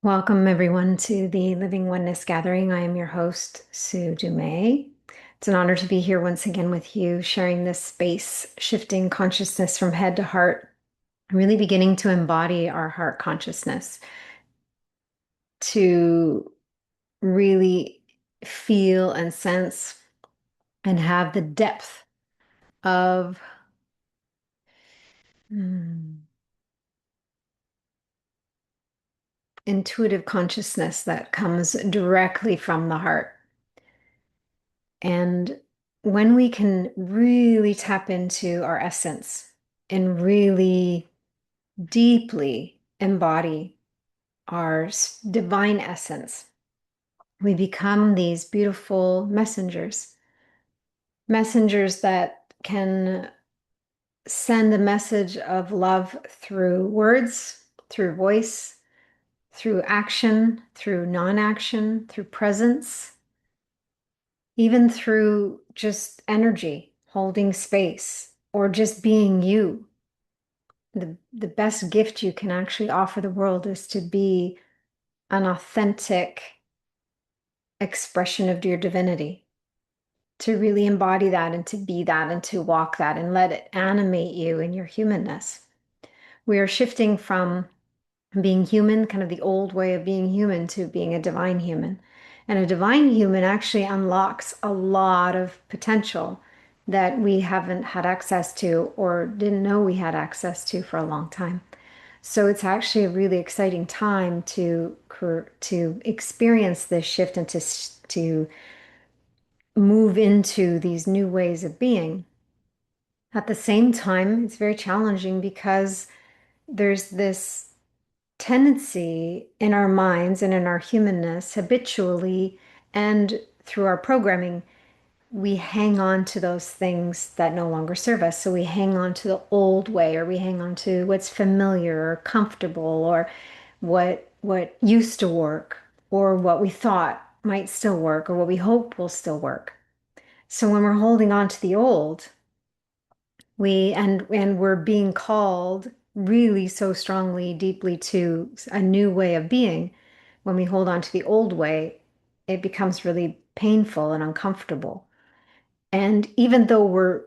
Welcome, everyone, to the Living Oneness Gathering. I am your host, Sue Dumais. It's an honor to be here once again with you, sharing this space, shifting consciousness from head to heart, really beginning to embody our heart consciousness, to really feel and sense and have the depth of intuitive consciousness that comes directly from the heart. And when we can really tap into our essence and really deeply embody our divine essence, we become these beautiful messengers, messengers that can send a message of love through words, through voice, through action, through non-action, through presence, even through just energy, holding space, or just being you. The best gift you can actually offer the world is to be an authentic expression of your divinity, to really embody that and to be that and to walk that and let it animate you in your humanness. We are shifting from being human, kind of the old way of being human, to being a divine human. And a divine human actually unlocks a lot of potential that we haven't had access to or didn't know we had access to for a long time. So it's actually a really exciting time to experience this shift and to move into these new ways of being. At the same time, it's very challenging because there's this tendency in our minds and in our humanness habitually and through our programming, we hang on to those things that no longer serve us. So we hang on to the old way, or we hang on to what's familiar or comfortable, or what used to work, or what we thought might still work, or what we hope will still work. So when we're holding on to the old, and we're being called really so strongly, deeply to a new way of being. When we hold on to the old way, it becomes really painful and uncomfortable. And even though we're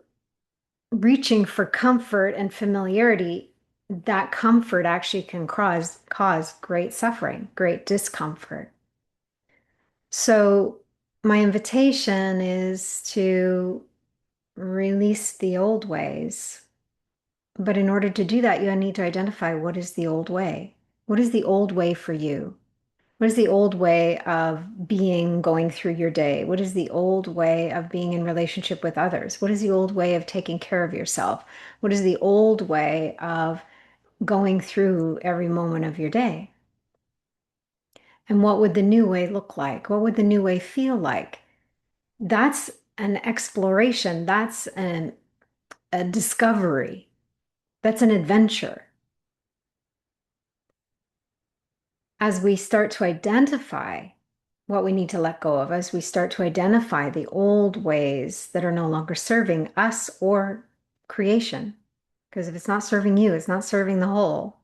reaching for comfort and familiarity, that comfort actually can cause great suffering, great discomfort. So my invitation is to release the old ways. But in order to do that, you need to identify what is the old way. What is the old way for you? What is the old way of being going through your day? What is the old way of being in relationship with others? What is the old way of taking care of yourself? What is the old way of going through every moment of your day? And what would the new way look like? What would the new way feel like? That's an exploration. That's a discovery. That's an adventure. As we start to identify what we need to let go of, as we start to identify the old ways that are no longer serving us or creation, because if it's not serving you, it's not serving the whole.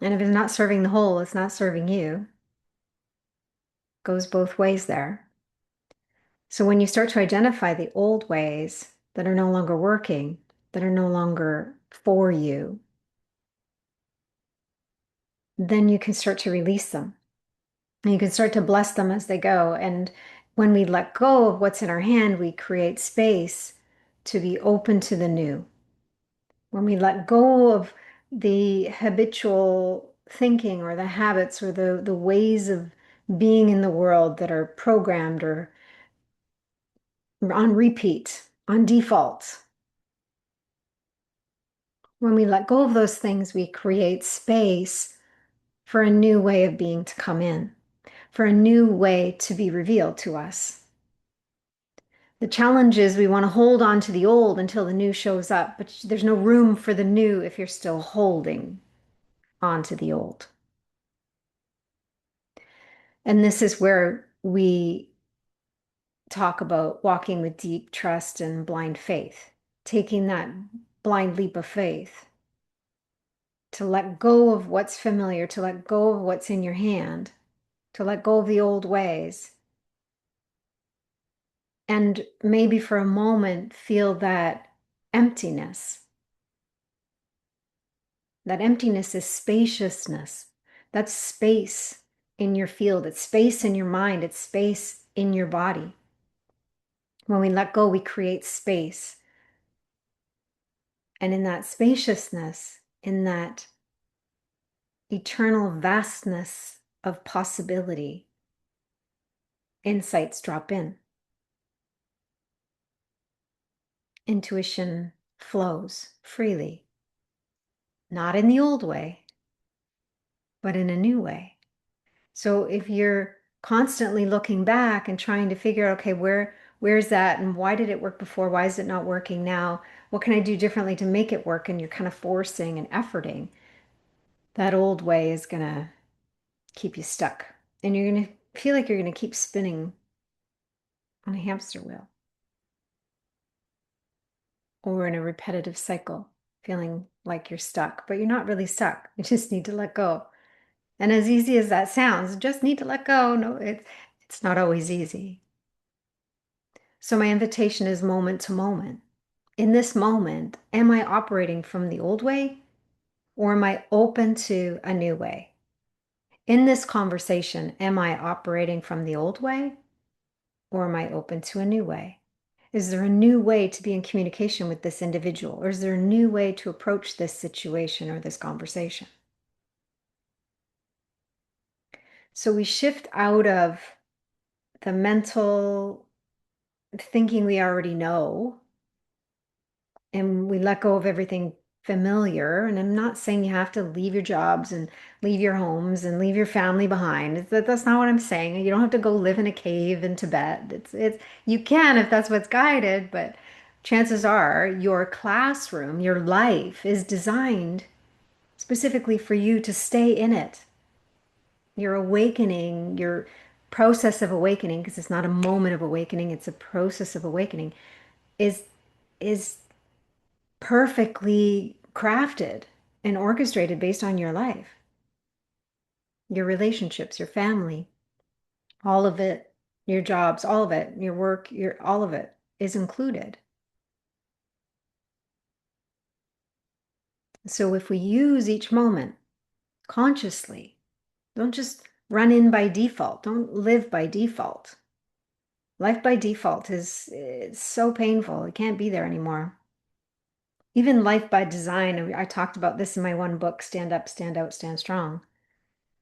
And if it's not serving the whole, it's not serving you. Goes both ways there. So when you start to identify the old ways that are no longer working, that are no longer for you, then you can start to release them. And you can start to bless them as they go. And when we let go of what's in our hand, we create space to be open to the new. When we let go of the habitual thinking or the habits or the ways of being in the world that are programmed or on repeat, on default, when we let go of those things, we create space for a new way of being to come in, for a new way to be revealed to us. The challenge is we want to hold on to the old until the new shows up, but there's no room for the new if you're still holding on to the old. And this is where we talk about walking with deep trust and blind faith, taking that blind leap of faith to let go of what's familiar, to let go of what's in your hand, to let go of the old ways. And maybe for a moment feel that emptiness. That emptiness is spaciousness. That's space in your field. It's space in your mind. It's space in your body. When we let go, we create space. And in that spaciousness, in that eternal vastness of possibility, insights drop in. Intuition flows freely, not in the old way, but in a new way. So if you're constantly looking back and trying to figure out, okay, where's that and why did it work before? Why is it not working now? What can I do differently to make it work? And you're kind of forcing and efforting, that old way is going to keep you stuck. And you're going to feel like you're going to keep spinning on a hamster wheel or in a repetitive cycle, feeling like you're stuck, but you're not really stuck. You just need to let go. And as easy as that sounds, just need to let go. No, it's not always easy. So my invitation is moment to moment. In this moment, am I operating from the old way or am I open to a new way? In this conversation, am I operating from the old way or am I open to a new way? Is there a new way to be in communication with this individual, or is there a new way to approach this situation or this conversation? So we shift out of the mental thinking we already know and we let go of everything familiar. And I'm not saying you have to leave your jobs and leave your homes and leave your family behind. That's not what I'm saying. You don't have to go live in a cave in Tibet. It's you can if that's what's guided, but chances are your classroom, your life is designed specifically for you to stay in it. Your awakening, your process of awakening, because it's not a moment of awakening, it's a process of awakening, is is perfectly crafted and orchestrated based on your life, your relationships, your family, all of it, your jobs, all of it, your work, your all of it is included. So if we use each moment consciously, don't just run in by default, don't live by default. Life by default is so painful. It can't be there anymore. Even life by design, I talked about this in my one book, Stand Up, Stand Out, Stand Strong.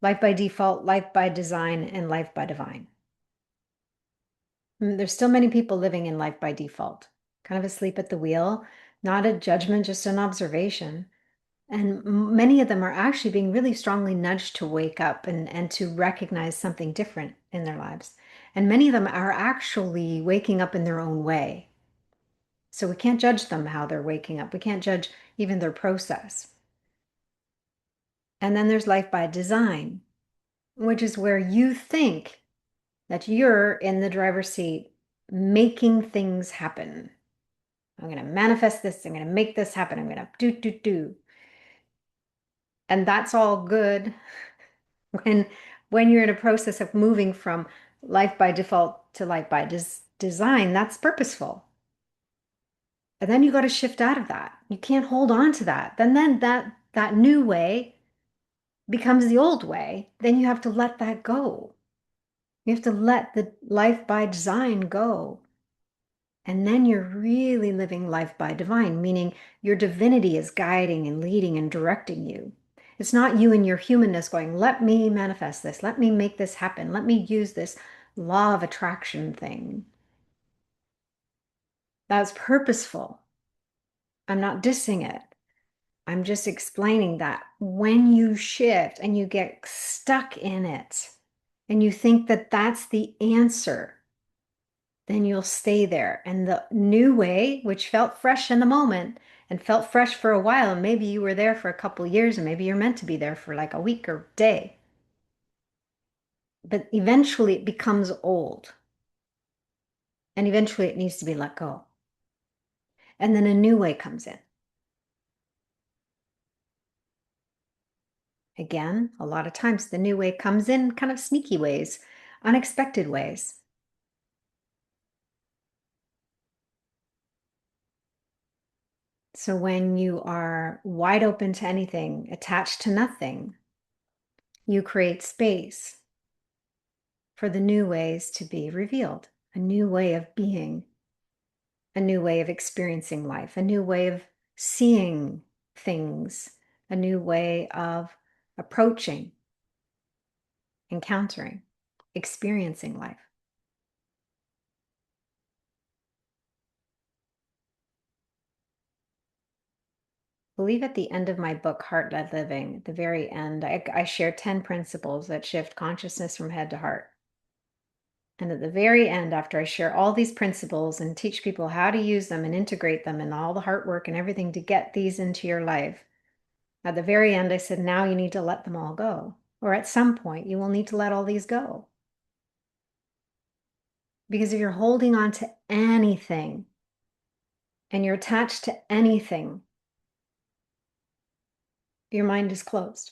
Life by default, life by design, and life by divine. There's still many people living in life by default, kind of asleep at the wheel, not a judgment, just an observation. And many of them are actually being really strongly nudged to wake up and to recognize something different in their lives. And many of them are actually waking up in their own way. So we can't judge them how they're waking up. We can't judge even their process. And then there's life by design, which is where you think that you're in the driver's seat making things happen. I'm going to manifest this. I'm going to make this happen. I'm going to do. And that's all good when you're in a process of moving from life by default to life by design. That's purposeful. And then you got to shift out of that. You can't hold on to that. Then that new way becomes the old way. Then you have to let that go. You have to let the life by design go. And then you're really living life by divine, meaning your divinity is guiding and leading and directing you. It's not you and your humanness going, let me manifest this, let me make this happen, let me use this law of attraction thing. That's purposeful. I'm not dissing it. I'm just explaining that when you shift and you get stuck in it and you think that that's the answer, then you'll stay there. And the new way, which felt fresh in the moment and felt fresh for a while, and maybe you were there for a couple of years and maybe you're meant to be there for like a week or day, but eventually it becomes old and eventually it needs to be let go. And then a new way comes in. Again, a lot of times the new way comes in kind of sneaky ways, unexpected ways. So when you are wide open to anything, attached to nothing, you create space for the new ways to be revealed, a new way of being, a new way of experiencing life, a new way of seeing things, a new way of approaching, encountering, experiencing life. I believe at the end of my book, Heart-Led Living, at the very end, I share 10 principles that shift consciousness from head to heart. And at the very end, after I share all these principles and teach people how to use them and integrate them and all the heart work and everything to get these into your life, at the very end, I said, now you need to let them all go. Or at some point, you will need to let all these go. Because if you're holding on to anything and you're attached to anything, your mind is closed.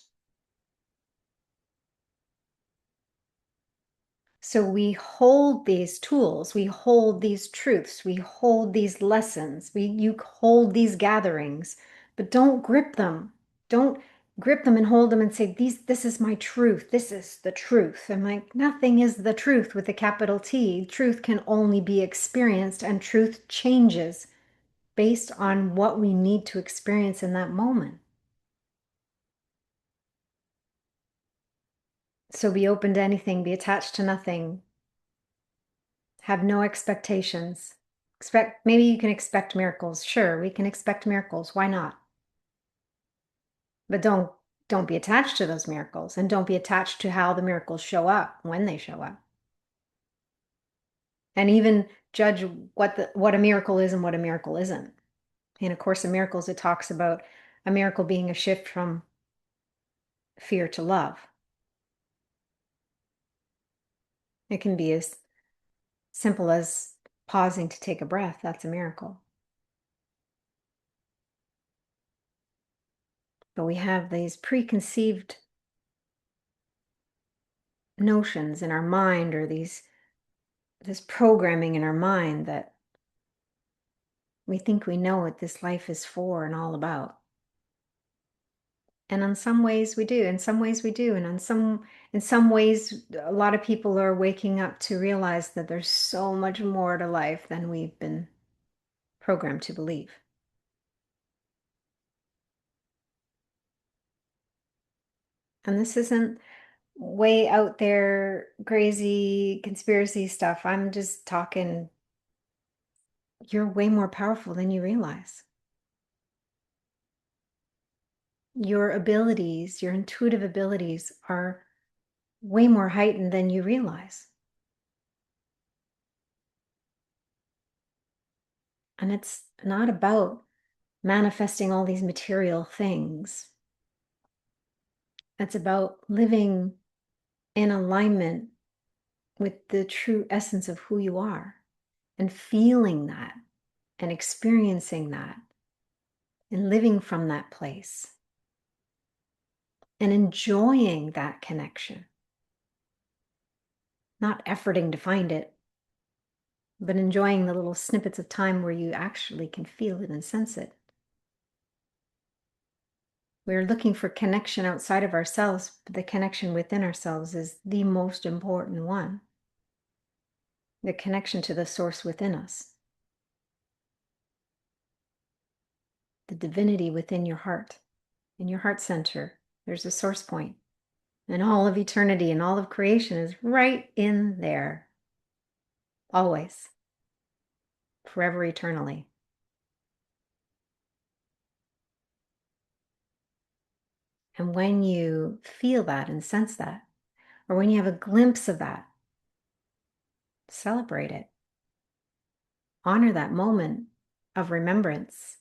So we hold these tools, we hold these truths, we hold these lessons, you hold these gatherings, but don't grip them. Don't grip them and hold them and say, this is my truth. This is the truth. I'm like, nothing is the truth with a capital T. Truth can only be experienced, and truth changes based on what we need to experience in that moment. So be open to anything, be attached to nothing, have no expectations. Maybe you can expect miracles. Sure, we can expect miracles. Why not? But don't be attached to those miracles, and don't be attached to how the miracles show up when they show up. And even judge what a miracle is and what a miracle isn't. In A Course in Miracles, it talks about a miracle being a shift from fear to love. It can be as simple as pausing to take a breath. That's a miracle. But we have these preconceived notions in our mind, or this programming in our mind that we think we know what this life is for and all about. And in some ways we do, in some ways we do, and in some ways a lot of people are waking up to realize that there's so much more to life than we've been programmed to believe. And this isn't way out there crazy conspiracy stuff. I'm just talking, you're way more powerful than you realize. Your abilities, your intuitive abilities, are way more heightened than you realize. And it's not about manifesting all these material things. It's about living in alignment with the true essence of who you are, and feeling that and experiencing that and living from that place and enjoying that connection. Not efforting to find it, but enjoying the little snippets of time where you actually can feel it and sense it. We're looking for connection outside of ourselves, but the connection within ourselves is the most important one. The connection to the source within us. The divinity within your heart. In your heart center, there's a source point. And all of eternity and all of creation is right in there. Always. Forever, eternally. And when you feel that and sense that, or when you have a glimpse of that, celebrate it. Honor that moment of remembrance.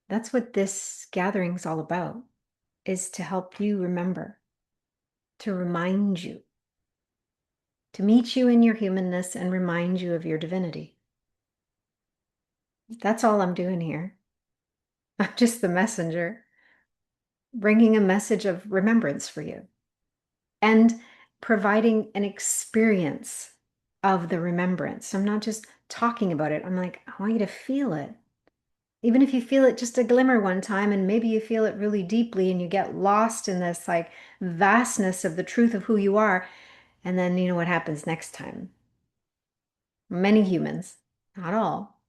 That's what this gathering is all about, is to help you remember, to remind you, to meet you in your humanness and remind you of your divinity. That's all I'm doing here. I'm just the messenger. bringing a message of remembrance for you and providing an experience of the remembrance. So I'm not just talking about it. I'm like, I want you to feel it. Even if you feel it just a glimmer one time, and maybe you feel it really deeply and you get lost in this like vastness of the truth of who you are. And then you know what happens next time. Many humans, not all,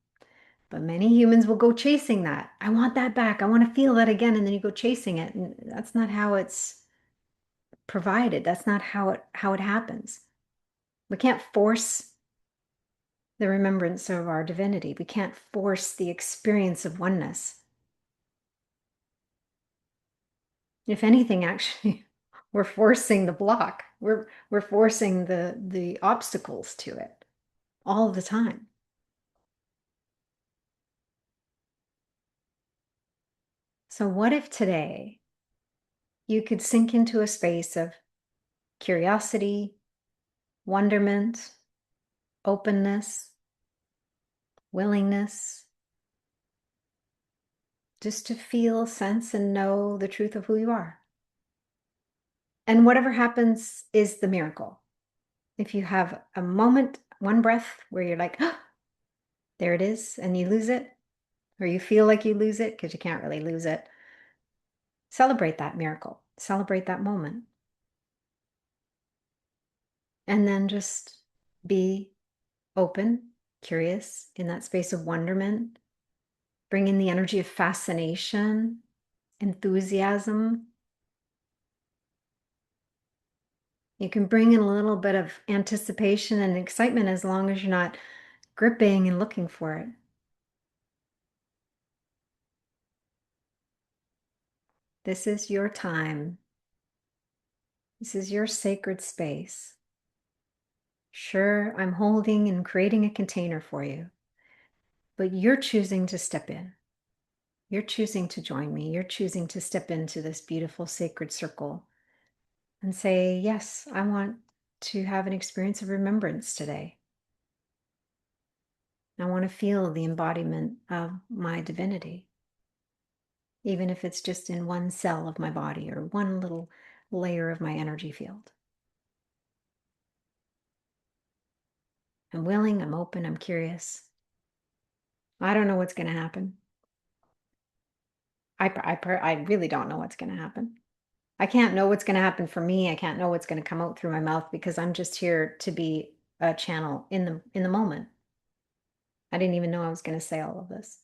but many humans will go chasing that. I want that back. I want to feel that again. And then you go chasing it. And that's not how it's provided. That's not how it happens. We can't force the remembrance of our divinity. We can't force the experience of oneness. If anything, actually, we're forcing the block. We're forcing the obstacles to it all the time. So what if today you could sink into a space of curiosity, wonderment, openness, willingness, just to feel, sense, and know the truth of who you are. And whatever happens is the miracle. If you have a moment, one breath where you're like, oh, there it is, and you lose it, or you feel like you lose it because you can't really lose it, celebrate that miracle, celebrate that moment. And then just be open, curious in that space of wonderment. Bring in the energy of fascination, enthusiasm. You can bring in a little bit of anticipation and excitement as long as you're not gripping and looking for it. This is your time. This is your sacred space. Sure, I'm holding and creating a container for you, but you're choosing to step in. You're choosing to join me. You're choosing to step into this beautiful sacred circle and say, yes, I want to have an experience of remembrance today. I want to feel the embodiment of my divinity, even if it's just in one cell of my body or one little layer of my energy field. I'm willing, I'm open, I'm curious. I don't know what's going to happen. I really don't know what's going to happen. I can't know what's going to happen for me. I can't know what's going to come out through my mouth because I'm just here to be a channel in the moment. I didn't even know I was going to say all of this.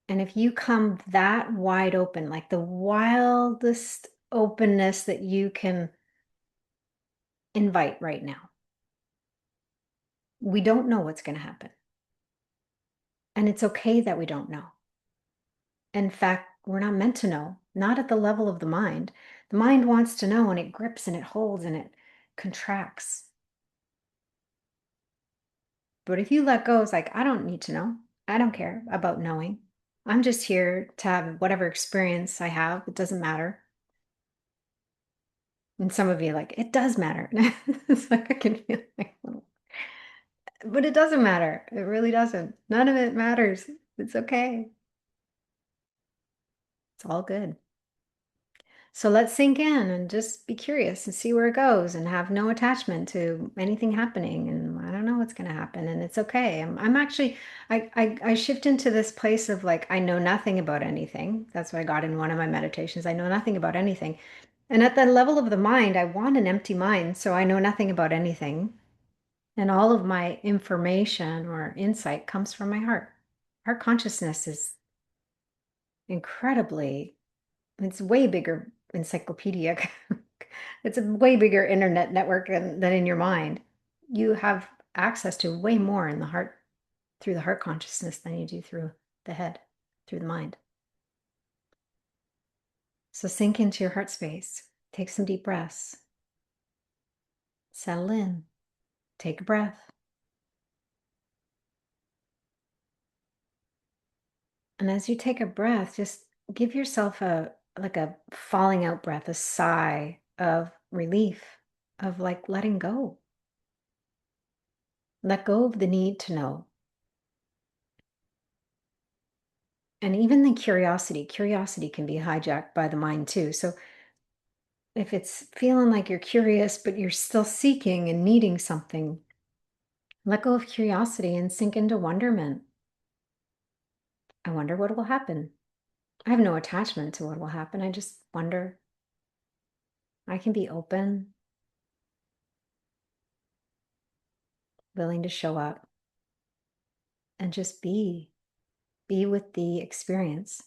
And if you come that wide open, like the wildest openness that you can invite right now, we don't know what's going to happen. And it's okay that we don't know. In fact, we're not meant to know, not at the level of the mind. The mind wants to know and it grips and it holds and it contracts. But if you let go, it's like, I don't need to know. I don't care about knowing. I'm just here to have whatever experience I have. It doesn't matter. And some of you are like, it does matter. It's like I can feel like, but it doesn't matter. It really doesn't. None of it matters. It's okay. It's all good. So let's sink in and just be curious and see where it goes and have no attachment to anything happening. And I don't know what's going to happen. And it's okay. I'm actually, I shift into this place of like, I know nothing about anything. That's what I got in one of my meditations. I know nothing about anything. And at the level of the mind, I want an empty mind. So I know nothing about anything. And all of my information or insight comes from my heart. Heart consciousness is incredibly, it's way bigger encyclopedia. It's a way bigger internet network than in your mind. You have access to way more in the heart through the heart consciousness than you do through the head, through the mind. So sink into your heart space. Take some deep breaths. Settle in. Take a breath. And as you take a breath, just give yourself a like a falling out breath, a sigh of relief, of like letting go. Let go of the need to know. And even the curiosity can be hijacked by the mind too. So if it's feeling like you're curious, but you're still seeking and needing something, let go of curiosity and sink into wonderment. I wonder what will happen. I have no attachment to what will happen. I just wonder. I can be open, willing to show up, and just be. Be with the experience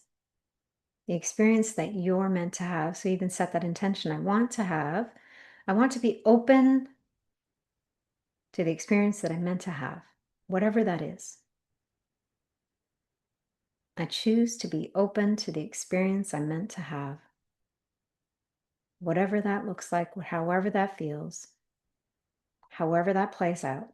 that you're meant to have. So even set that intention. I want to be open to the experience that I'm meant to have, whatever that is. I choose to be open to the experience I'm meant to have, whatever that looks like, however that feels, however that plays out.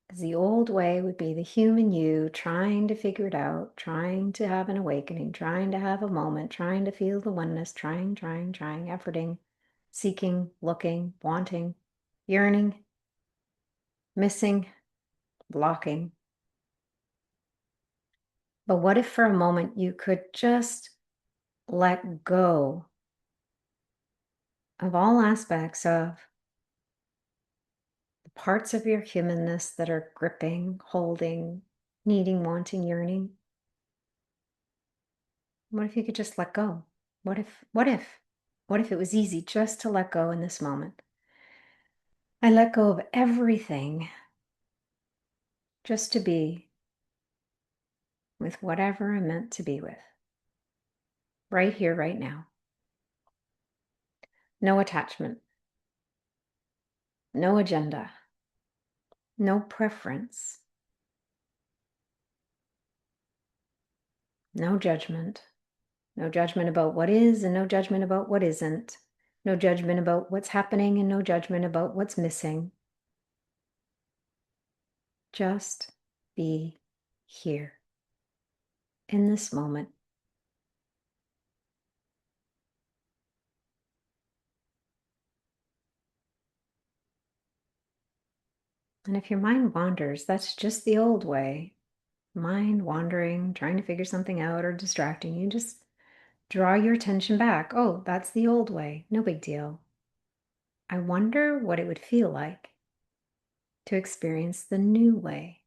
Because the old way would be the human you trying to figure it out, trying to have an awakening, trying to have a moment, trying to feel the oneness, trying, efforting, seeking, looking, wanting, yearning, missing, blocking. But what if for a moment you could just let go of all aspects of the parts of your humanness that are gripping, holding, needing, wanting, yearning? What if you could just let go? What if it was easy just to let go in this moment? I let go of everything just to be with whatever I'm meant to be with, right here, right now. No attachment, no agenda, no preference, no judgment. No judgment about what is and no judgment about what isn't. No judgment about what's happening and no judgment about what's missing. Just be here in this moment. And if your mind wanders, that's just the old way. Mind wandering, trying to figure something out or distracting you, just draw your attention back. Oh, that's the old way. No big deal. I wonder what it would feel like to experience the new way.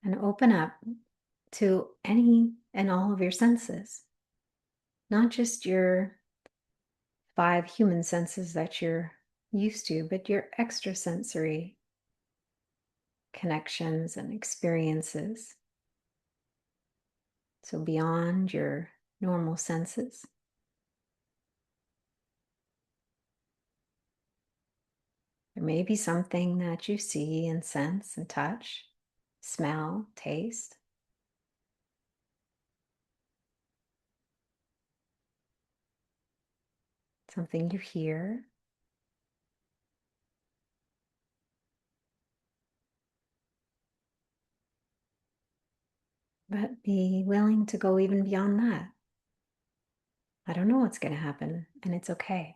And open up to any and all of your senses, not just your 5 human senses that you're used to, but your extrasensory connections and experiences. So beyond your normal senses. There may be something that you see and sense and touch, smell, taste. Something you hear. But be willing to go even beyond that. I don't know what's going to happen, and it's okay.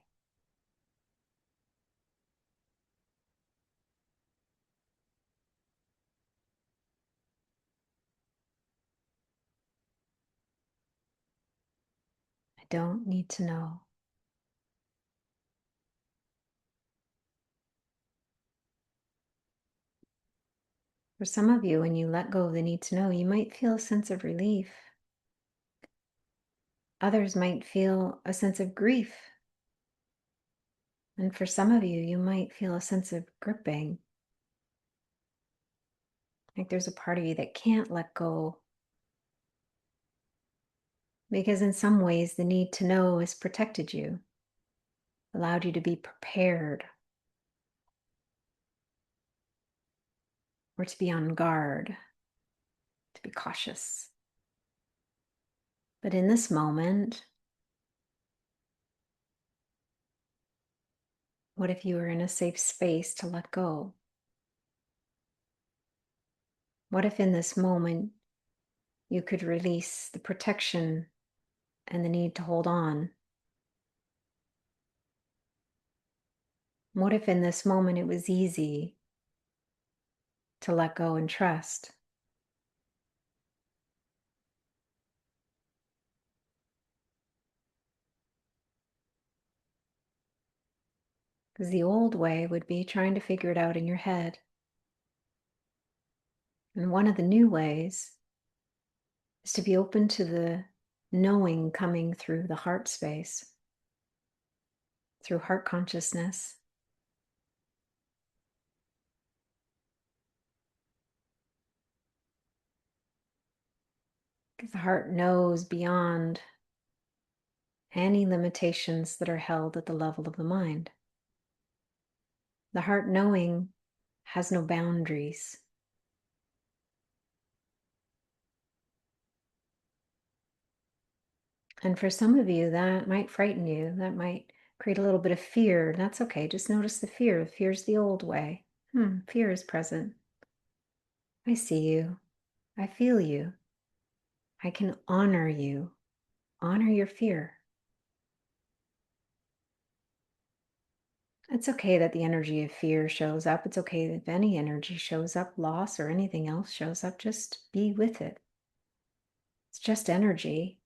I don't need to know. For some of you, when you let go of the need to know, you might feel a sense of relief. Others might feel a sense of grief. And for some of you, you might feel a sense of gripping. Like there's a part of you that can't let go. Because in some ways, the need to know has protected you, allowed you to be prepared or to be on guard, to be cautious. But in this moment, What if you were in a safe space to let go? What if in this moment you could release the protection and the need to hold on? What if in this moment it was easy to let go and trust? Because the old way would be trying to figure it out in your head. And one of the new ways is to be open to the knowing coming through the heart space, through heart consciousness. Because the heart knows beyond any limitations that are held at the level of the mind. The heart knowing has no boundaries. And for some of you, that might frighten you. That might create a little bit of fear. That's okay. Just notice the fear. Fear's the old way. Fear is present. I see you. I feel you. I can honor you. Honor your fear. It's okay that the energy of fear shows up. It's okay if any energy shows up, loss or anything else shows up. Just be with it. It's just energy.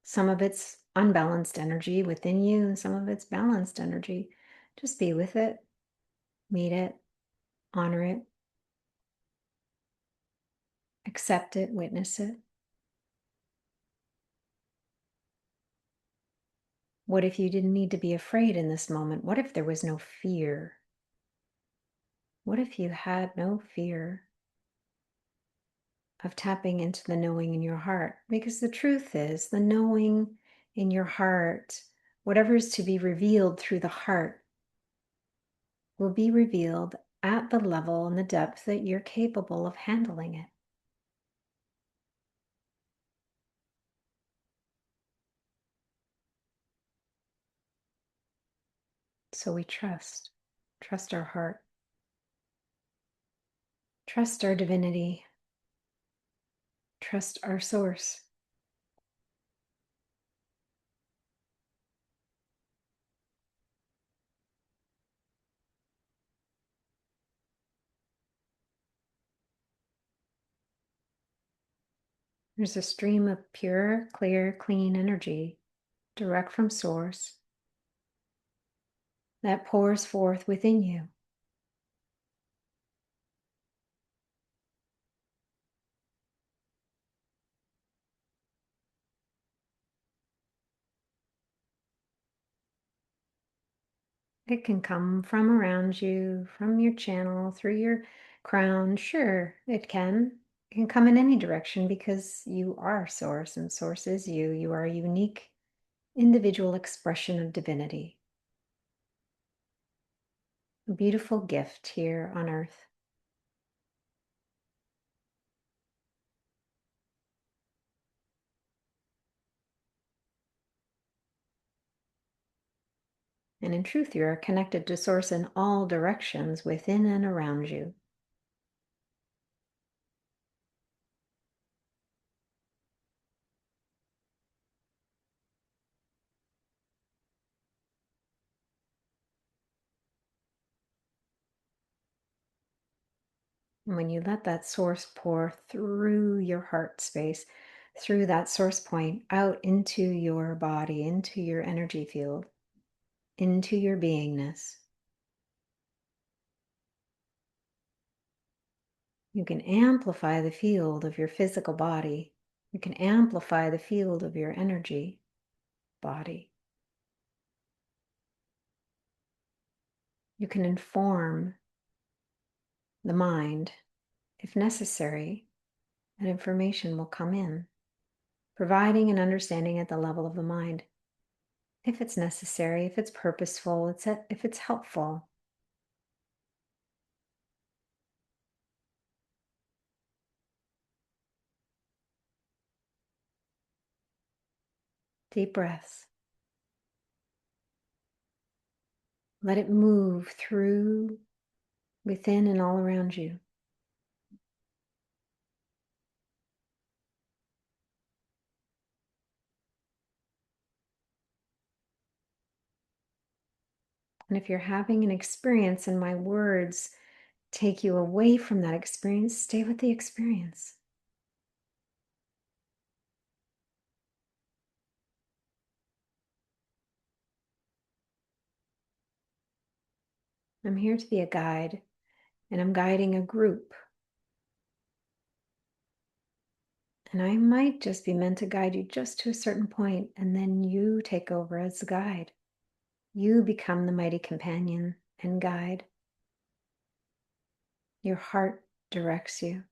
Some of it's unbalanced energy within you, and some of it's balanced energy. Just be with it, meet it, honor it, accept it, witness it. What if you didn't need to be afraid in this moment? What if there was no fear? What if you had no fear of tapping into the knowing in your heart? Because the truth is, the knowing in your heart, whatever is to be revealed through the heart, will be revealed at the level and the depth that you're capable of handling it. So we trust our heart, trust our divinity, trust our source. There's a stream of pure, clear, clean energy direct from source that pours forth within you. It can come from around you, from your channel, through your crown. Sure, it can. It can come in any direction because you are source and source is you. You are a unique individual expression of divinity. A beautiful gift here on earth. And in truth, you are connected to source in all directions within and around you. And when you let that source pour through your heart space, through that source point, out into your body, into your energy field, into your beingness, you can amplify the field of your physical body. You can amplify the field of your energy body. You can inform the mind, if necessary, that information will come in, providing an understanding at the level of the mind. If it's necessary, if it's purposeful, if it's helpful. Deep breaths. Let it move through, within, and all around you. And if you're having an experience and my words take you away from that experience, stay with the experience. I'm here to be a guide, and I'm guiding a group. And I might just be meant to guide you just to a certain point, and then you take over as the guide. You become the mighty companion and guide. Your heart directs you.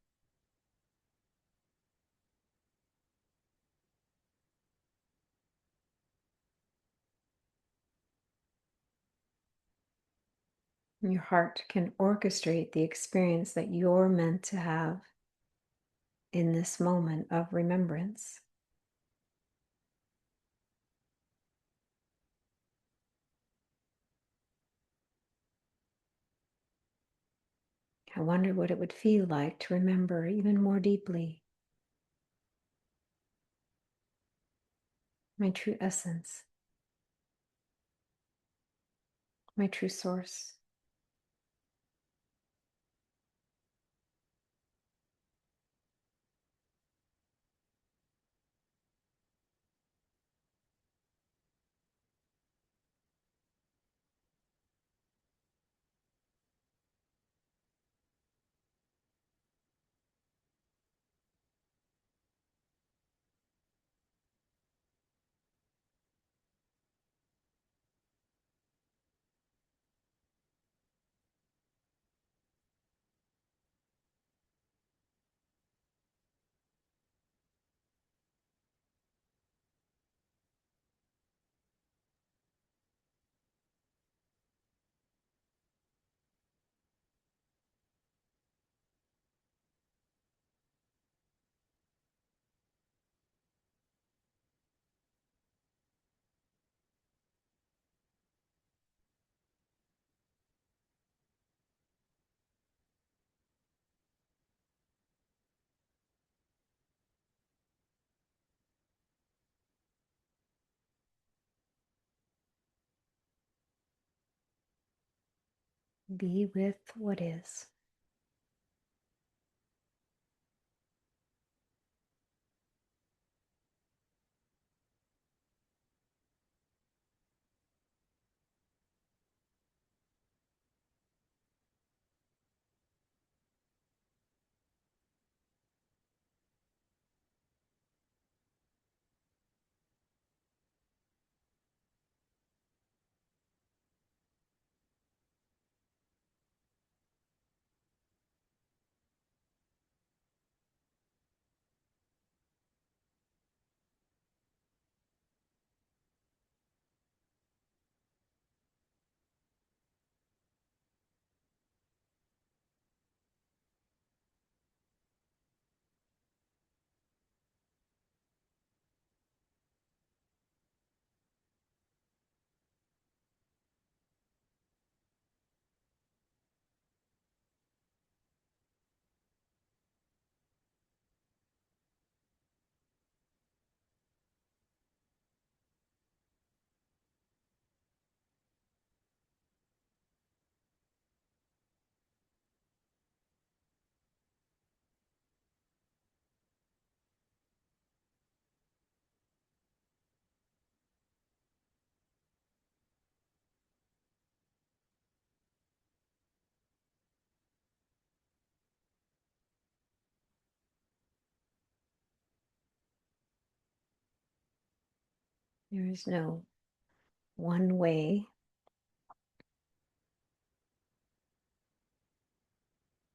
Your heart can orchestrate the experience that you're meant to have in this moment of remembrance. I wonder what it would feel like to remember even more deeply my true essence, my true source. Be with what is. There is no one way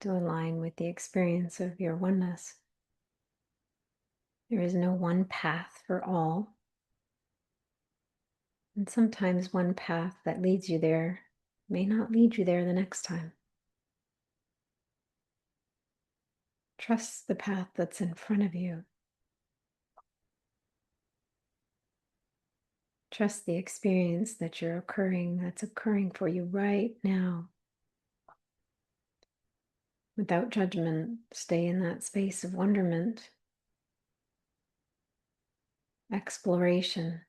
to align with the experience of your oneness. There is no one path for all. And sometimes one path that leads you there may not lead you there the next time. Trust the path that's in front of you. Trust the experience that's occurring for you right now. Without judgment, stay in that space of wonderment, exploration.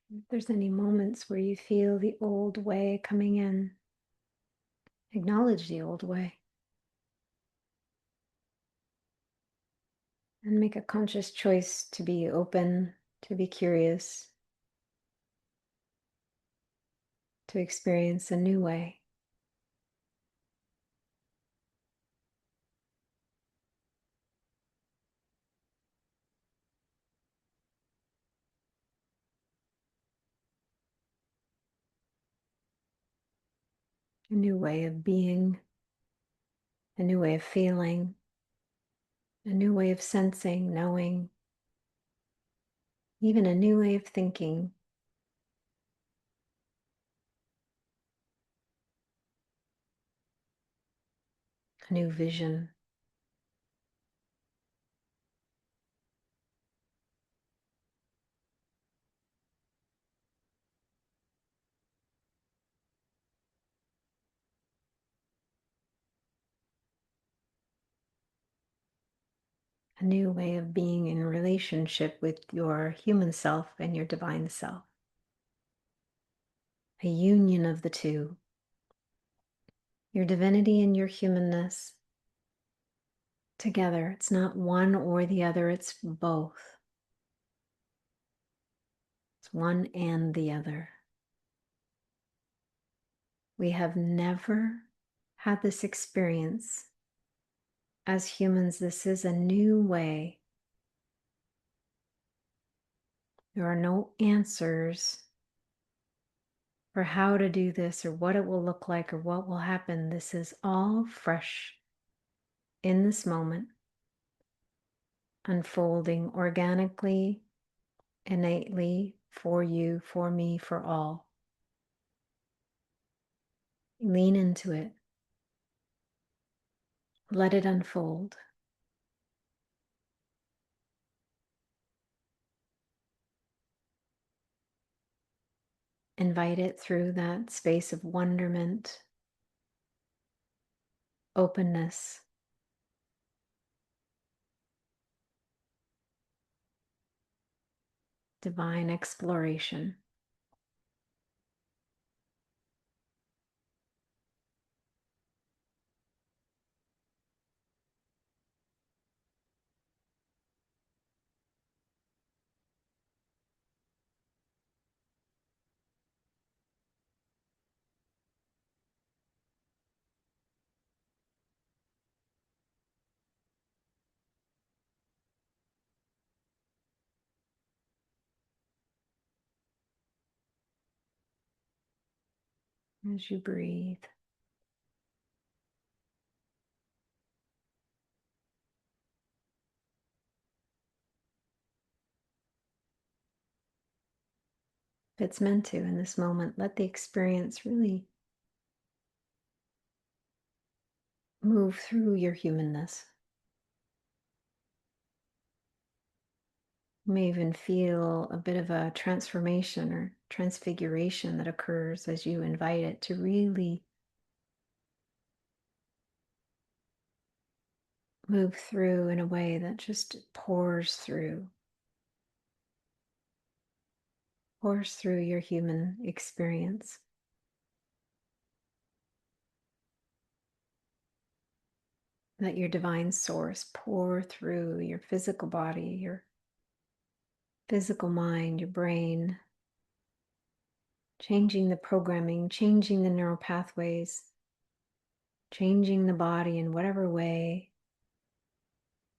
If there's any moments where you feel the old way coming in, acknowledge the old way and make a conscious choice to be open, to be curious, to experience a new way. A new way of being, a new way of feeling, a new way of sensing, knowing, even a new way of thinking. A new vision. A new way of being in relationship with your human self and your divine self. A union of the two. Your divinity and your humanness together. It's not one or the other, it's both. It's one and the other. We have never had this experience as humans. This is a new way. There are no answers for how to do this or what it will look like or what will happen. This is all fresh in this moment, unfolding organically, innately, for you, for me, for all. Lean into it. Let it unfold. Invite it through that space of wonderment, openness, divine exploration. As you breathe, if it's meant to in this moment, let the experience really move through your humanness. You may even feel a bit of a transformation or transfiguration that occurs as you invite it to really move through in a way that just pours through your human experience. Let your divine source pour through your physical body, your physical mind, your brain, changing the programming, changing the neural pathways, changing the body in whatever way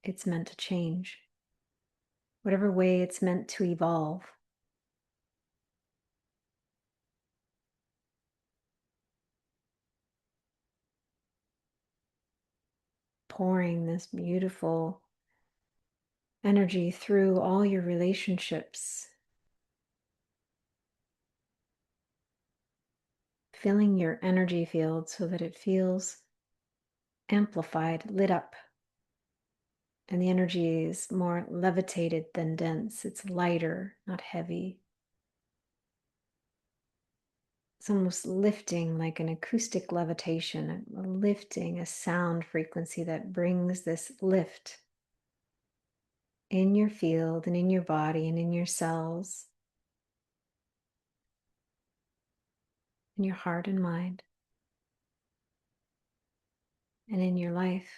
it's meant to change, whatever way it's meant to evolve. Pouring this beautiful energy through all your relationships, filling your energy field so that it feels amplified, lit up, and the energy is more levitated than dense. It's lighter, not heavy. It's almost lifting, like an acoustic levitation, lifting a sound frequency that brings this lift in your field and in your body and in your cells, in your heart and mind, and in your life.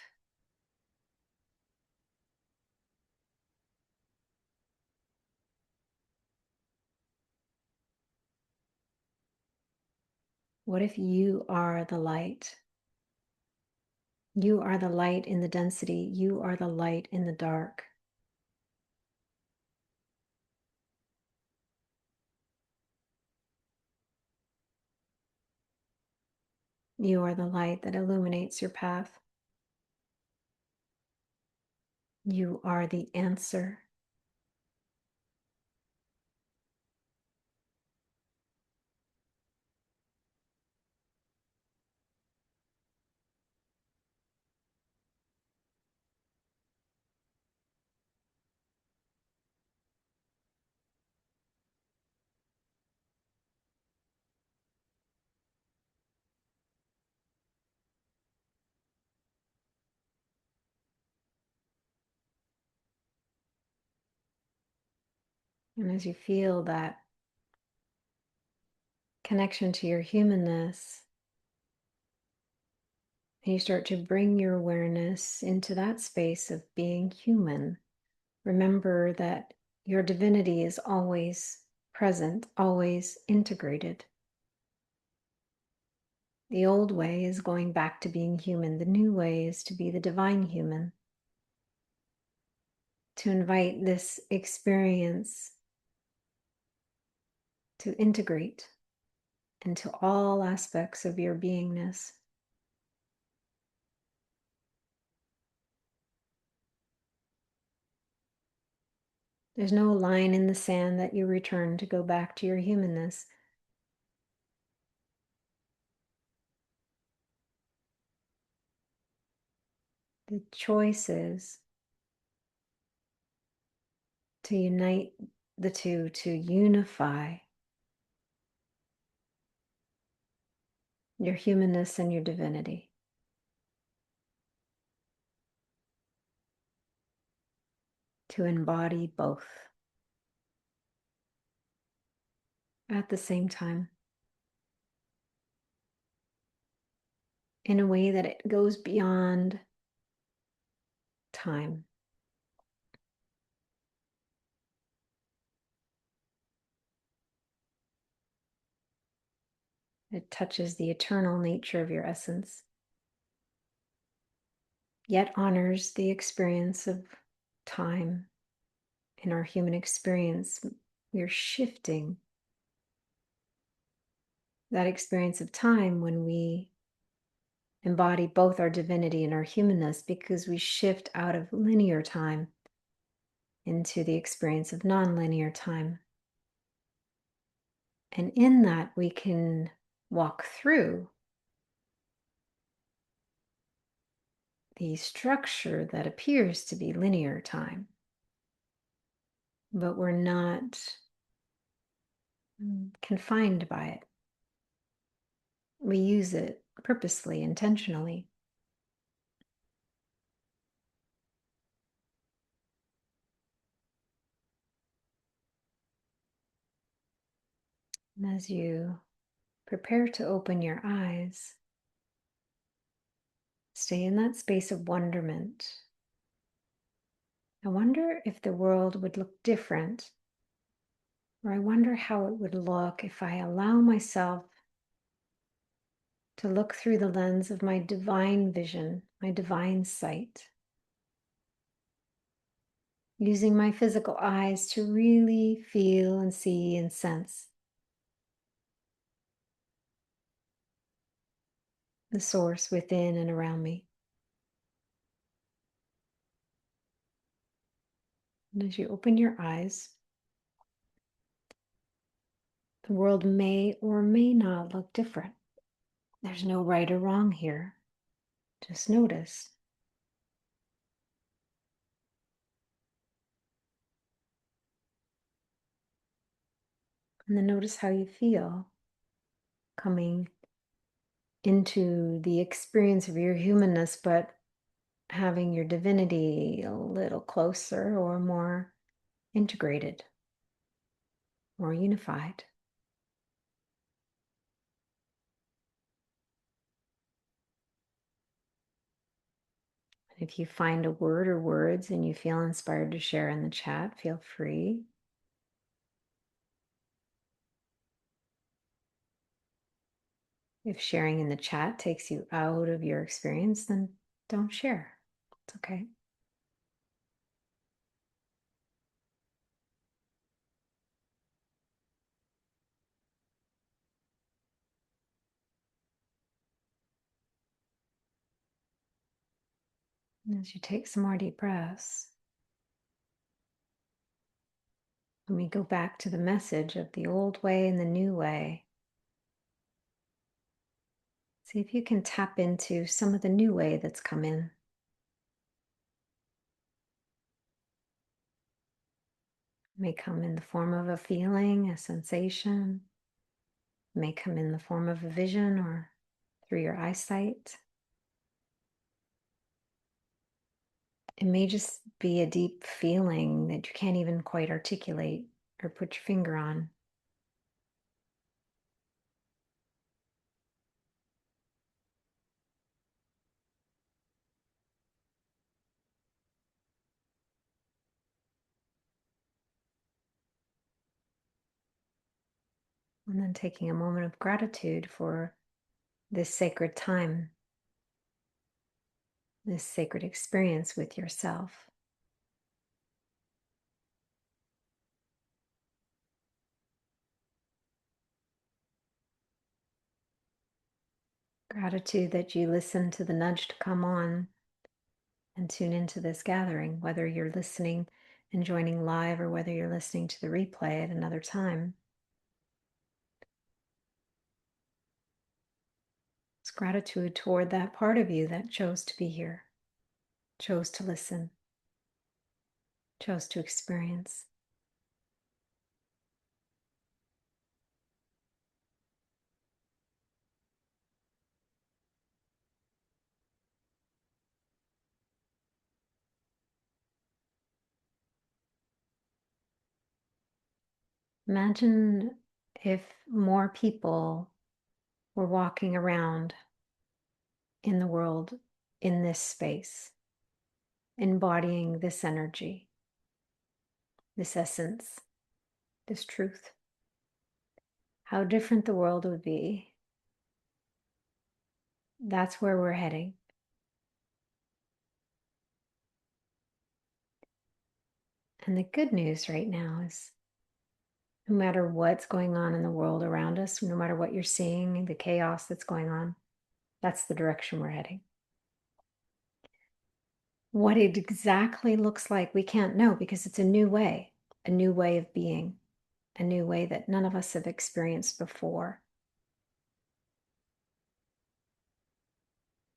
What if you are the light? You are the light in the density. You are the light in the dark. You are the light that illuminates your path. You are the answer. And as you feel that connection to your humanness, and you start to bring your awareness into that space of being human, remember that your divinity is always present, always integrated. The old way is going back to being human. The new way is to be the divine human. To invite this experience to integrate into all aspects of your beingness. There's no line in the sand that you return to go back to your humanness. The choice is to unite the two, to unify your humanness and your divinity. To embody both at the same time in a way that it goes beyond time. It touches the eternal nature of your essence, yet honors the experience of time. In our human experience, we're shifting that experience of time when we embody both our divinity and our humanness, because we shift out of linear time into the experience of non-linear time. And in that, we can walk through the structure that appears to be linear time. but we're not confined by it. We use it purposely, intentionally. And as you prepare to open your eyes, stay in that space of wonderment. I wonder if the world would look different, or I wonder how it would look if I allow myself to look through the lens of my divine vision, my divine sight, using my physical eyes to really feel and see and sense the source within and around me. And as you open your eyes, the world may or may not look different. There's no right or wrong here. Just notice. And then notice how you feel coming into the experience of your humanness, but having your divinity a little closer or more integrated or unified. If you find a word or words and you feel inspired to share in the chat, feel free. If sharing in the chat takes you out of your experience, then don't share. It's okay. And as you take some more deep breaths, let me go back to the message of the old way and the new way. See if you can tap into some of the new way that's come in. It may come in the form of a feeling, a sensation. It may come in the form of a vision or through your eyesight. It may just be a deep feeling that you can't even quite articulate or put your finger on. And then taking a moment of gratitude for this sacred time, this sacred experience with yourself. Gratitude that you listened to the nudge to come on and tune into this gathering, whether you're listening and joining live or whether you're listening to the replay at another time. It's gratitude toward that part of you that chose to be here, chose to listen, chose to experience. Imagine if more people were walking around in the world in this space, embodying this energy, this essence, this truth. How different the world would be. That's where we're heading. And the good news right now is no matter what's going on in the world around us, no matter what you're seeing, the chaos that's going on, that's the direction we're heading. What it exactly looks like, we can't know because it's a new way of being, a new way that none of us have experienced before.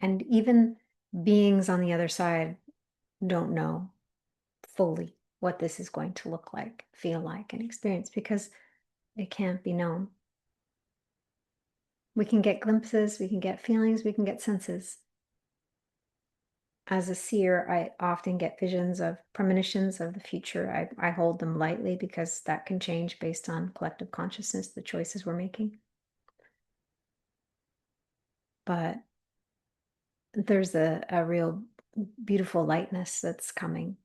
And even beings on the other side don't know fully what this is going to look like, feel like, and experience, because it can't be known. We can get glimpses, we can get feelings, we can get senses. As a seer, I often get visions of premonitions of the future. I hold them lightly because that can change based on collective consciousness, the choices we're making. But there's a real beautiful lightness that's coming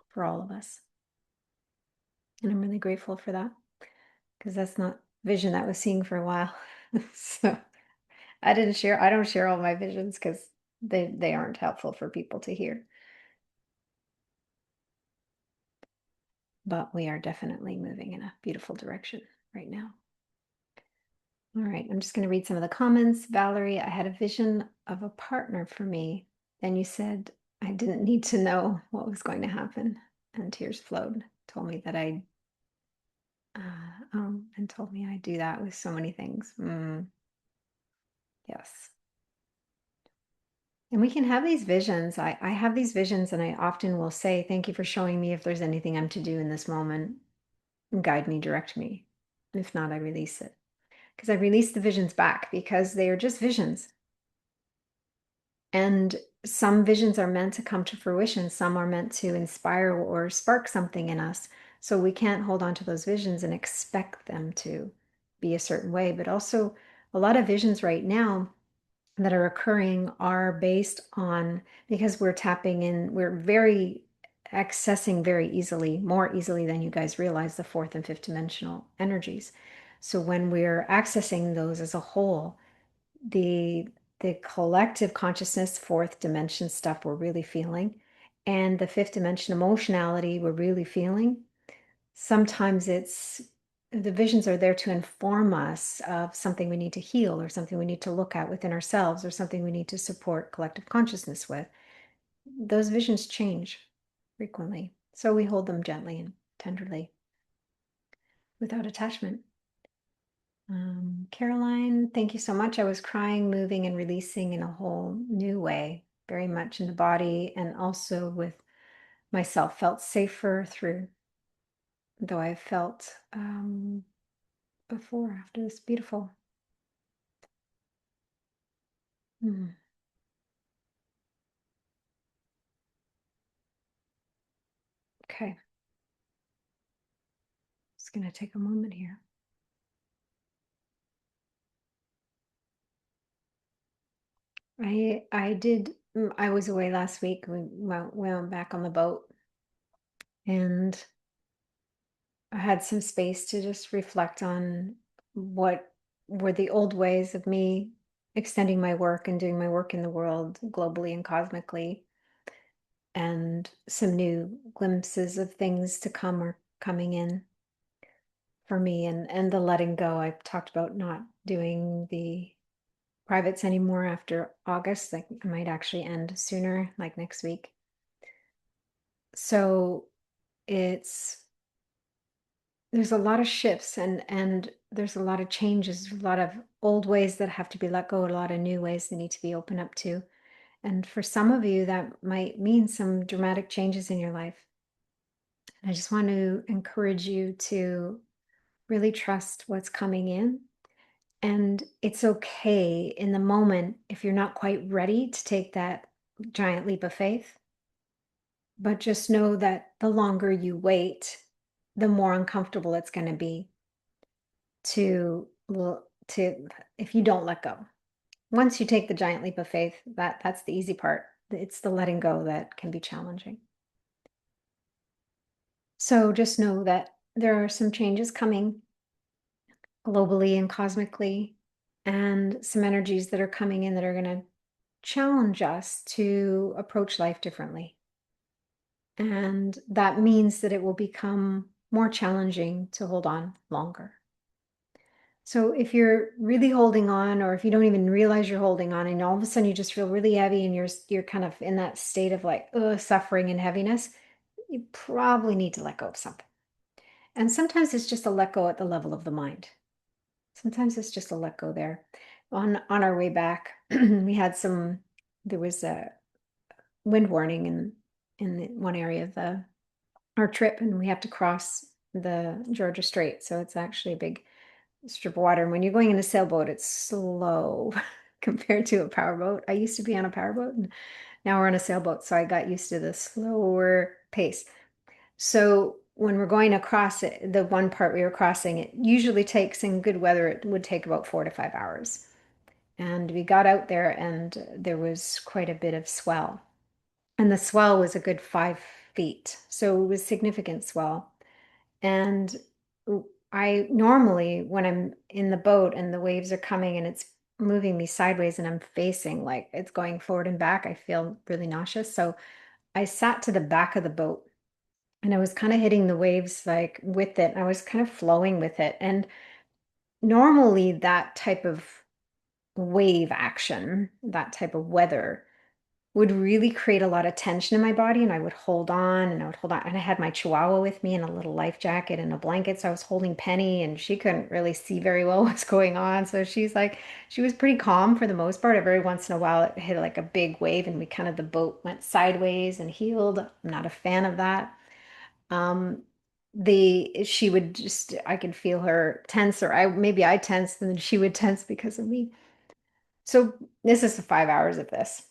for all of us. And I'm really grateful for that, because that's not vision that I was seeing for a while. So I don't share all my visions because they aren't helpful for people to hear. But we are definitely moving in a beautiful direction right now. All right, I'm just going to read some of the comments. Valerie, I had a vision of a partner for me. Then you said I didn't need to know what was going to happen. And tears flowed. Told me that and told me I do that with so many things. Yes. And we can have these visions. I have these visions, and I often will say, thank you for showing me if there's anything I'm to do in this moment. Guide me, direct me. If not, I release it. Because I release the visions back because they are just visions. And some visions are meant to come to fruition. Some are meant to inspire or spark something in us. So we can't hold on to those visions and expect them to be a certain way. But also, a lot of visions right now that are occurring are based on, because we're tapping in, we're very accessing very easily, more easily than you guys realize, the fourth and fifth dimensional energies. So when we're accessing those as a whole, the collective consciousness, fourth dimension stuff we're really feeling, and the fifth dimension emotionality we're really feeling, sometimes the visions are there to inform us of something we need to heal, or something we need to look at within ourselves, or something we need to support collective consciousness with. Those visions change frequently, so we hold them gently and tenderly without attachment. Caroline, thank you so much. I was crying, moving, and releasing in a whole new way, very much in the body and also with myself. Felt safer through, though I felt before, after this. Beautiful. Mm. Okay. Just going to take a moment here. I was away last week. We went back on the boat, and I had some space to just reflect on what were the old ways of me extending my work and doing my work in the world globally and cosmically, and some new glimpses of things to come are coming in for me, and the letting go. I talked about not doing the privates anymore after August. Like, I might actually end sooner, like next week. So there's a lot of shifts, and there's a lot of changes, a lot of old ways that have to be let go, a lot of new ways that need to be opened up to. And for some of you, that might mean some dramatic changes in your life. And I just want to encourage you to really trust what's coming in. And it's okay in the moment if you're not quite ready to take that giant leap of faith. But just know that the longer you wait, the more uncomfortable it's going to be to if you don't let go. Once you take the giant leap of faith, that's the easy part. It's the letting go that can be challenging. So just know that there are some changes coming globally and cosmically, and some energies that are coming in that are going to challenge us to approach life differently. And that means that it will become more challenging to hold on longer. So if you're really holding on, or if you don't even realize you're holding on, and all of a sudden you just feel really heavy, and you're kind of in that state of like suffering and heaviness, you probably need to let go of something. And sometimes it's just a let go at the level of the mind. Sometimes it's just a let go there. On our way back, there was a wind warning in one area of the our trip, and we have to cross the Georgia Strait. So it's actually a big strip of water. And when you're going in a sailboat, it's slow compared to a powerboat. I used to be on a powerboat, and now we're on a sailboat. So I got used to the slower pace. So when we're going across it, the one part we were crossing, it usually takes, in good weather, it would take about 4 to 5 hours. And we got out there, and there was quite a bit of swell. And the swell was a good 5 feet. So it was significant swell. And I normally, when I'm in the boat and the waves are coming and it's moving me sideways and I'm facing, like it's going forward and back, I feel really nauseous. So I sat to the back of the boat and I was kind of hitting the waves like with it. I was kind of flowing with it. And normally that type of wave action, that type of weather would really create a lot of tension in my body, and I would hold on and I would hold on. And I had my chihuahua with me in a little life jacket and a blanket. So I was holding Penny, and she couldn't really see very well what's going on. So she's like, she was pretty calm for the most part. Every once in a while it hit like a big wave and we kind of, the boat went sideways and heeled. I'm not a fan of that. Um, she would just, I could feel her tense, or maybe I tensed and then she would tense because of me. So this is 5 hours of this.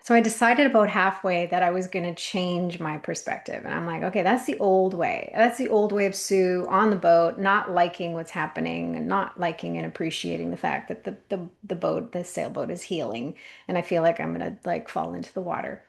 So I decided about halfway that I was going to change my perspective. And I'm like, okay, that's the old way. That's the old way of Sue on the boat, not liking what's happening and not liking and appreciating the fact that the boat, the sailboat is healing. And I feel like I'm going to like fall into the water.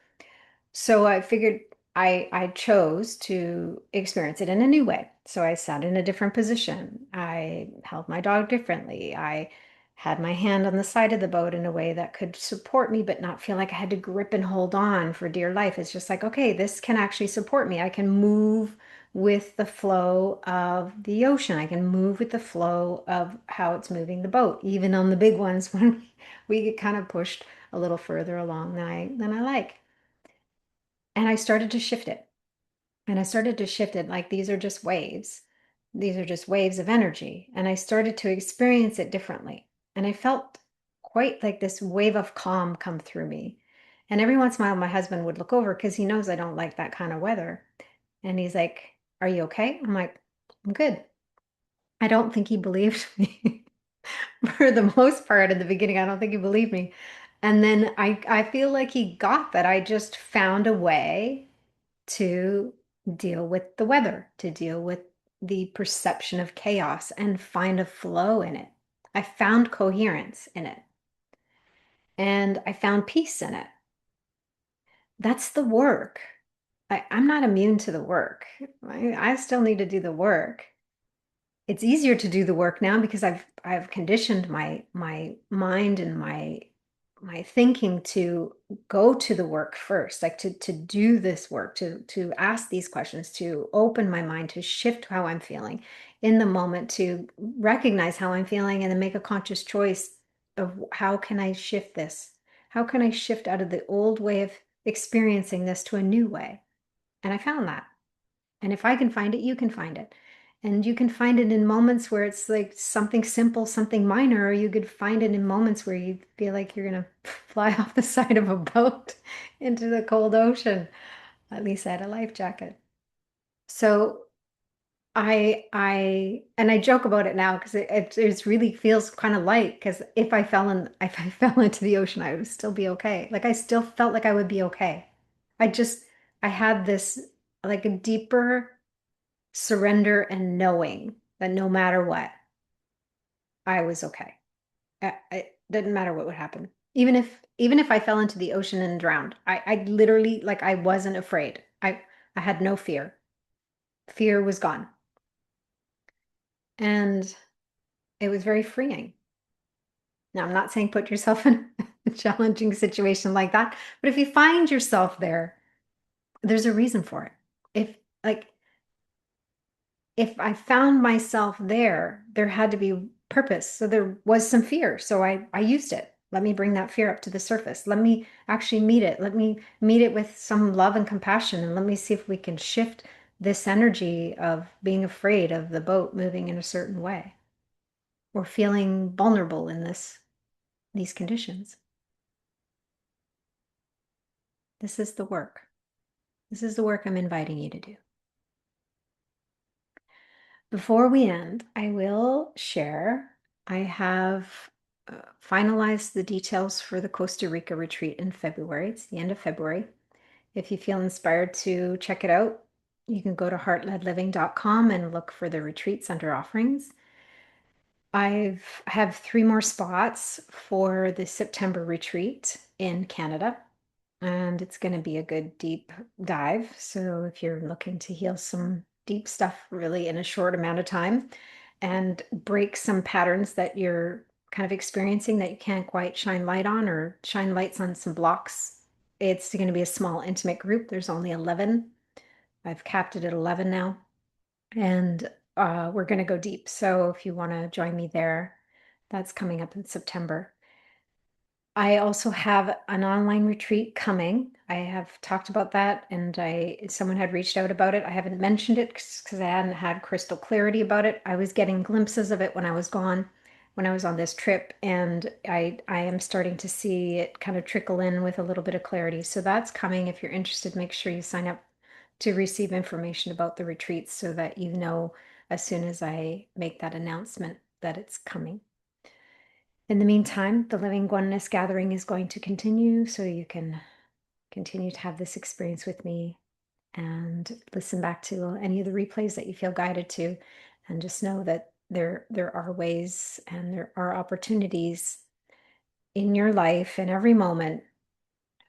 So I figured I chose to experience it in a new way. So I sat in a different position. I held my dog differently. I had my hand on the side of the boat in a way that could support me, but not feel like I had to grip and hold on for dear life. It's just like, okay, this can actually support me. I can move with the flow of the ocean. I can move with the flow of how it's moving the boat, even on the big ones when we get kind of pushed a little further along than I like. And I started to shift it. And I started to shift it like these are just waves. These are just waves of energy. And I started to experience it differently. And I felt quite like this wave of calm come through me. And every once in a while, my husband would look over because he knows I don't like that kind of weather. And he's like, "Are you okay?" I'm like, "I'm good." I don't think he believed me for the most part in the beginning. I don't think he believed me. And then I feel like he got that I just found a way to deal with the weather, to deal with the perception of chaos and find a flow in it. I found coherence in it and I found peace in it. That's the work. I'm not immune to the work. I still need to do the work. It's easier to do the work now because I've conditioned my mind and my thinking to go to the work first, like to do this work, to ask these questions, to open my mind, to shift how I'm feeling in the moment, to recognize how I'm feeling and then make a conscious choice of how can I shift this? How can I shift out of the old way of experiencing this to a new way? And I found that. And if I can find it, you can find it. And you can find it in moments where it's like something simple, something minor, or you could find it in moments where you feel like you're going to fly off the side of a boat into the cold ocean. At least I had a life jacket. So and I joke about it now because it really feels kind of light because if I fell into the ocean, I would still be okay. Like I still felt like I would be okay. I just, I had this like a deeper surrender and knowing that no matter what, I was okay. It didn't matter what would happen. Even if I fell into the ocean and drowned, I literally like I wasn't afraid. I had no fear. Fear was gone. And it was very freeing. Now, I'm not saying put yourself in a challenging situation like that, but if you find yourself there, there's a reason for it. If like if I found myself there, there had to be purpose. So there was some fear. So I used it. Let me bring that fear up to the surface. Let me actually meet it. Let me meet it with some love and compassion. And let me see if we can shift this energy of being afraid of the boat moving in a certain way or feeling vulnerable in these conditions. This is the work. This is the work I'm inviting you to do. Before we end, I will share, I have finalized the details for the Costa Rica retreat in February. It's the end of February. If you feel inspired to check it out, you can go to heartledliving.com and look for the retreats under offerings. I have 3 more spots for the September retreat in Canada, and it's going to be a good deep dive. So if you're looking to heal some deep stuff really in a short amount of time and break some patterns that you're kind of experiencing that you can't quite shine light on, or shine lights on some blocks, it's going to be a small intimate group. There's only 11. I've capped it at 11 now, and we're going to go deep. So if you want to join me there, that's coming up in September. I also have an online retreat coming. I have talked about that, and someone had reached out about it. I haven't mentioned it because I hadn't had crystal clarity about it. I was getting glimpses of it when I was gone, when I was on this trip, and I am starting to see it kind of trickle in with a little bit of clarity. So that's coming. If you're interested, make sure you sign up to receive information about the retreats so that you know as soon as I make that announcement that it's coming. In the meantime, the Living Oneness Gathering is going to continue, so you can continue to have this experience with me and listen back to any of the replays that you feel guided to, and just know that there are ways and there are opportunities in your life in every moment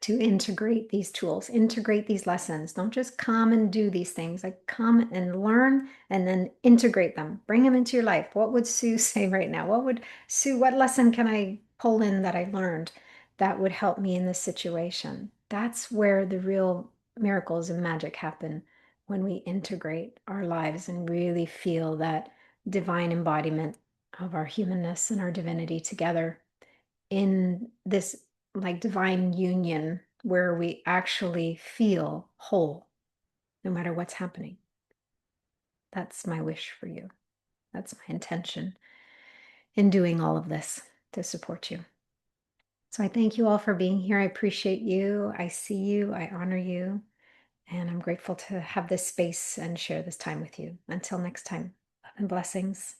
to integrate these tools, integrate these lessons. Don't just come and do these things. Like, come and learn and then integrate them. Bring them into your life. What would Sue say right now? What lesson can I pull in that I learned that would help me in this situation? That's where the real miracles and magic happen, when we integrate our lives and really feel that divine embodiment of our humanness and our divinity together in this like divine union where we actually feel whole no matter what's happening. That's my wish for you. That's my intention in doing all of this to support you. So I thank you all for being here. I appreciate you. I see you. I honor you. And I'm grateful to have this space and share this time with you. Until next time, love and blessings.